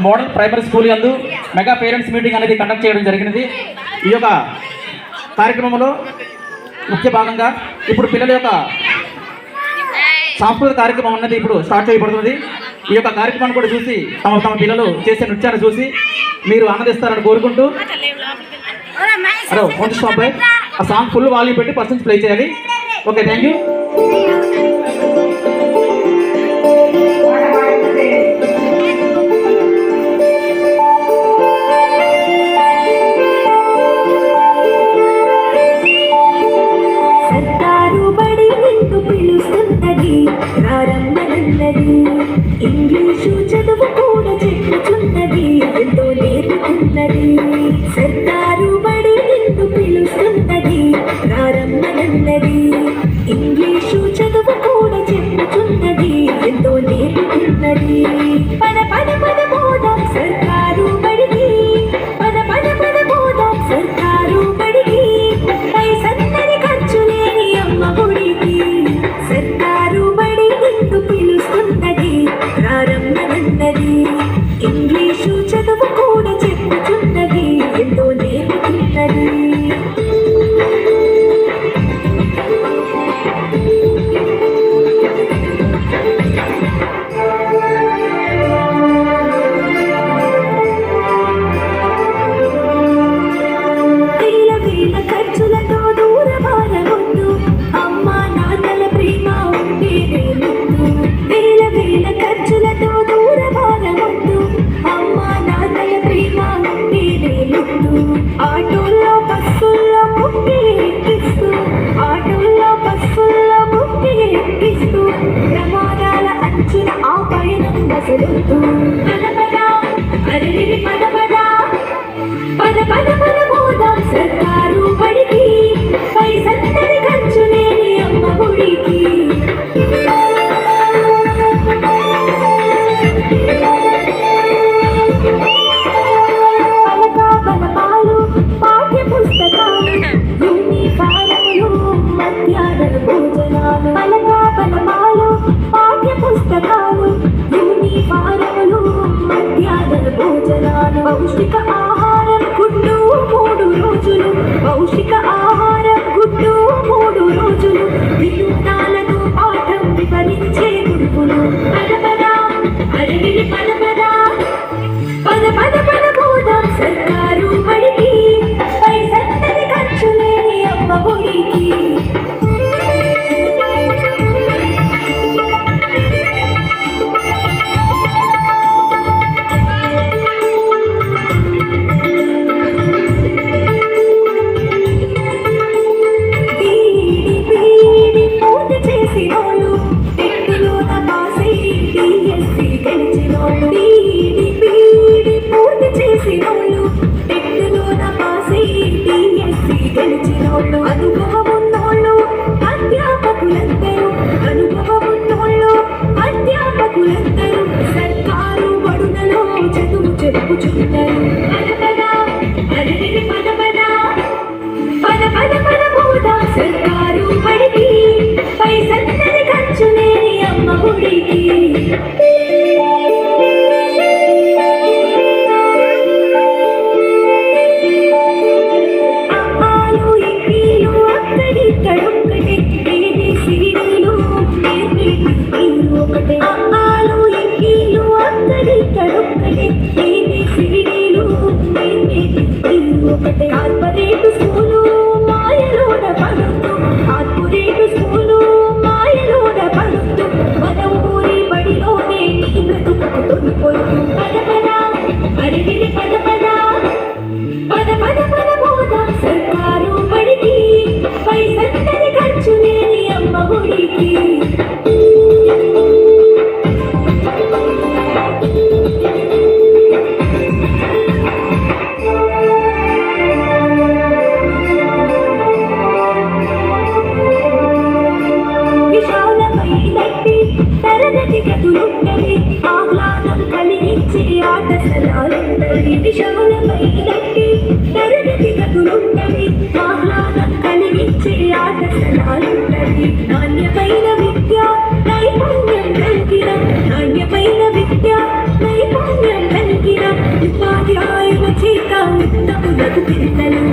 Model primary school యందు mega parents meeting అనేది conduct చేయడం జరిగినది. ఈ యొక్క కార్యక్రమంలో ముఖ్య భాగంగా ఇప్పుడు పిల్లల యొక్క సాంస్కృతిక కార్యక్రమం అనేది ఇప్పుడు స్టార్ట్ చేయబడుతుంది. ఈ యొక్క కార్యక్రమాన్ని కూడా చూసి తమ పిల్లలు చేసే నృత్యాన్ని చూసి మీరు ఆనందిస్తారని కోరుకుంటూ, హలో అబ్బాయి ఆ సాంగ్ ఫుల్ వాల్యూమ్ పెట్టి పర్సన్స్ ప్లే చేయాలి. Okay, thank you. ఇంగ్లీషు చదువు కూడా చెప్పుచున్నది, ఎంతో నేర్పుతున్నది. సర్కారు బడి నిన్ను పిలుస్తున్నది, ప్రారంభనన్నది. ఇంగ్లీషు చదువు కూడా చెప్పుచున్నది, ఎంతో నేర్పుతున్నది. పద పద పద పోదాం సర్కారు బడికి, పద పద పద పోదాం సర్కారు బడికి. పైసన్నది ఖర్చు లేని అమ్మ గుడికి. సర్కారు బడి నిన్ను పిలుస్తున్నది, ప్రారంభనన్నది. ఇంగ్లీషు చదువు కూడా చెప్పుచున్నది, ఎంతో నేర్పుతున్నది. ఖర్చులతో దూరమారవద్దు, అమ్మా నాన్నల ప్రేమ ఉంటేనే ముందు. వేల వేల ఖర్చులతో దూరమారవద్దు, అమ్మా నాన్నల ప్రేమ ఉంటేనే ముందు. ఆటోల్లో బస్సుల్లో ముక్కి ఎక్కిస్తూ, ఆటోల్లో బస్సుల్లో ముక్కి ఎక్కిస్తూ, ప్రమాదాల అంచున ఆ పయనం మసలుతూ. పద పద అరే పద పద పద పద పద పోదాం సర్కారు బడికి. పైసన్నది ఖర్చు లేని అమ్మ గుడికి. పలకా బలపాలు పాఠ్య పుస్తకాలు, యూనిఫారములు, మధ్యాహ్న భోజనాలు. పలకా బలపాలు పాఠ్య పుస్తకాలు, యూనిఫారములు, మధ్యాహ్న భోజనాలు. పౌష్టిక ఆహారం గుడ్డు 3 రోజులు, పౌష్టిక ఆహారం గుడ్డు 3 రోజులు. వినూత్నాలతో పాఠం వివరించే గురువులు. పద పద అరవిడి పద పద పద పద పద పోదాం సర్కారు బడికి. పైసన్నది ఖర్చు లేని అమ్మ గుడికి. అనుభవమున్నోళ్ళు అధ్యాపకులందరూ, అనుభవమున్నోళ్ళు అధ్యాపకులందరూ సర్కారు బడులలో చదువు చెప్పుచున్నారు. పద పద అరవిడి పద పద పద పద పద పోదాం సర్కారు బడికి. పైసన్నది ఖర్చు లేని అమ్మ గుడికి. కార్పొరేట్ స్కూలు మాయలోన పడుతూ, కార్పొరేట్ స్కూలు మాయలోన పడుతూ, మన ఊరి బడిలోనే నీ బ్రతుకుతుంది పొద్దు. పద పద అరవిడి పద పద పద పద పద పోదాం సర్కారు బడికి. పైసన్నది ఖర్చు లేని అమ్మ గుడికి. తరగతి గదులుంటవి, ఆహ్లాదం కలిగించే ఆట స్థలాలుంటవి. విశాలమైనట్టి తరగతి గదులుంటవి, ఆహ్లాదం కలిగించే ఆట స్థలాలుంటవి. నాణ్యమైన విద్య నైపుణ్యం కలిగిన, నాణ్యమైన విద్య నైపుణ్యం అక్షరం పలికిన ఉపాధ్యాయుల చేత ఉత్తములకు పిల్లలు